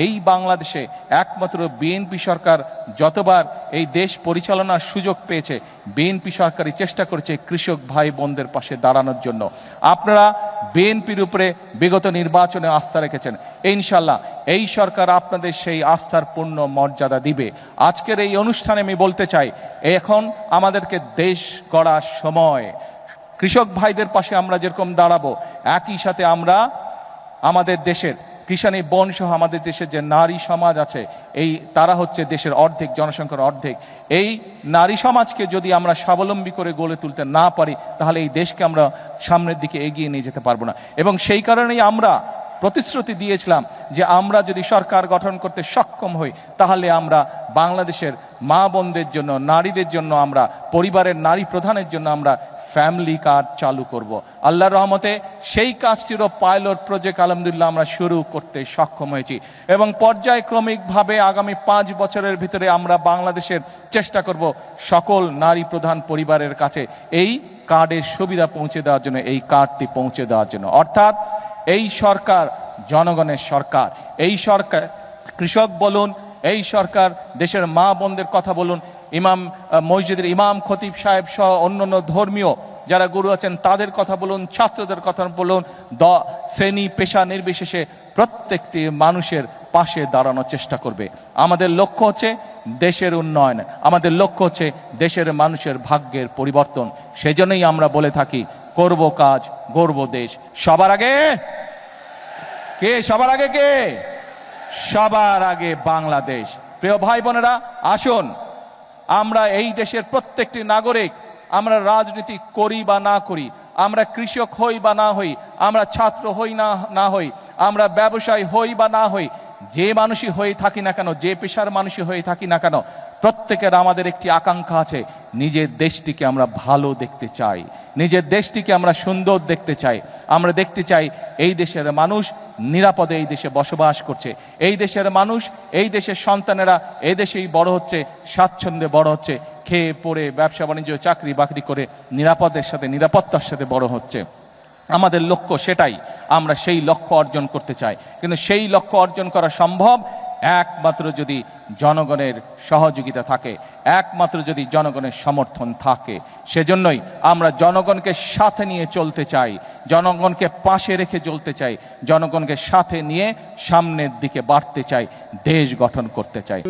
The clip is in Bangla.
এই বাংলাদেশে একমাত্র বিএনপি সরকার যতবার এই দেশ পরিচালনার সুযোগ পেয়েছে, বিএনপি সরকারই চেষ্টা করেছে কৃষক ভাই বোনদের পাশে দাঁড়ানোর জন্য। আপনারা বিএনপির উপরে বিগত নির্বাচনে আস্থা রেখেছেন, ইনশাল্লাহ এই সরকার আপনাদের সেই আস্থার পূর্ণ মর্যাদা দিবে। আজকের এই অনুষ্ঠানে আমি বলতে চাই, এখন আমাদেরকে দেশ গড়ার সময়। কৃষক ভাইদের পাশে আমরা যেরকম দাঁড়াবো, একই সাথে আমরা আমাদের দেশের কৃষাণী বোন সহ আমাদের দেশের যে নারী সমাজ আছে, তারা হচ্ছে দেশের অর্ধেক, জনসংখ্যার অর্ধেক। এই নারী সমাজকে যদি আমরা স্বাবলম্বী করে গড়ে তুলতে না পারি, তাহলে এই দেশকে আমরা সামনের দিকে এগিয়ে নিয়ে যেতে পারবো না। এবং সেই কারণেই আমরা প্রতিশ্রুতি দিয়েছিলাম যে আমরা যদি সরকার গঠন করতে সক্ষম হই, তাহলে আমরা বাংলাদেশের মা বোনদের জন্য, নারীদের জন্য, আমরা পরিবারের নারী প্রধানের জন্য আমরা ফ্যামিলি কার্ড চালু করব। আল্লাহর রহমতে সেই কাজটিরও পাইলট প্রজেক্ট আলহামদুলিল্লাহ আমরা শুরু করতে সক্ষম হয়েছি এবং পর্যায়ক্রমিকভাবে আগামী 5 বছরের ভিতরে আমরা বাংলাদেশের চেষ্টা করব সকল নারী প্রধান পরিবারের কাছে এই কার্ডের সুবিধা পৌঁছে দেওয়ার জন্য, এই কার্ডটি পৌঁছে দেওয়ার জন্য। অর্থাৎ এই সরকার জনগণের সরকার। এই সরকার কৃষক বলুন, এই সরকার দেশের মা বোনদের কথা বলুন, ইমাম মসজিদের ইমাম খতিব সাহেব সহ অন্যান্য ধর্মীয় যারা গুরু আছেন তাদের কথা বলুন, ছাত্রদের কথা বলুন, শ্রেণী পেশা নির্বিশেষে প্রত্যেকটি মানুষের পাশে দাঁড়ানোর চেষ্টা করবে। আমাদের লক্ষ্য হচ্ছে দেশের উন্নয়ন, আমাদের লক্ষ্য হচ্ছে দেশের মানুষের ভাগ্যের পরিবর্তন। সেজন্যই আমরা বলে থাকি, করব কাজ, গড়ব দেশ। সবার আগে কে? সবার আগে কে? সবার আগে বাংলাদেশ। প্রিয় ভাই বোনেরা, আসুন আমরা এই দেশের প্রত্যেকটি নাগরিক, আমরা রাজনীতি করি বা না করি, আমরা কৃষক হই বা না হই, আমরা ছাত্র হই না হই, আমরা ব্যবসায়ী হই বা না হই, যে মানুষই হয়ে থাকি না কেন, যে পেশার মানুষই হয়ে থাকি না কেন, প্রত্যেকের আমাদের একটি আকাঙ্ক্ষা আছে, নিজের দেশটিকে আমরা ভালো দেখতে চাই, নিজের দেশটিকে আমরা সুন্দর দেখতে চাই। আমরা দেখতে চাই এই দেশের মানুষ নিরাপদে এই দেশে বসবাস করছে, এই দেশের মানুষ, এই দেশের সন্তানেরা এই দেশেই বড় হচ্ছে, স্বাচ্ছন্দ্যে বড় হচ্ছে, খেয়ে পড়ে ব্যবসা বাণিজ্য চাকরি বাকরি করে নিরাপদের সাথে, নিরাপত্তার সাথে বড় হচ্ছে। আমাদের লক্ষ্য সেটাই, আমরা সেই লক্ষ্য অর্জন করতে চাই। কিন্তু সেই লক্ষ্য অর্জন করা সম্ভব একমাত্র যদি জনগণের সহযোগিতা থাকে, একমাত্র যদি জনগণের সমর্থন থাকে। সেজন্যই আমরা জনগণকে সাথে নিয়ে চলতে চাই, জনগণকে পাশে রেখে চলতে চাই, জনগণকে সাথে নিয়ে সামনের দিকে বাড়তে চাই, দেশ গঠন করতে চাই।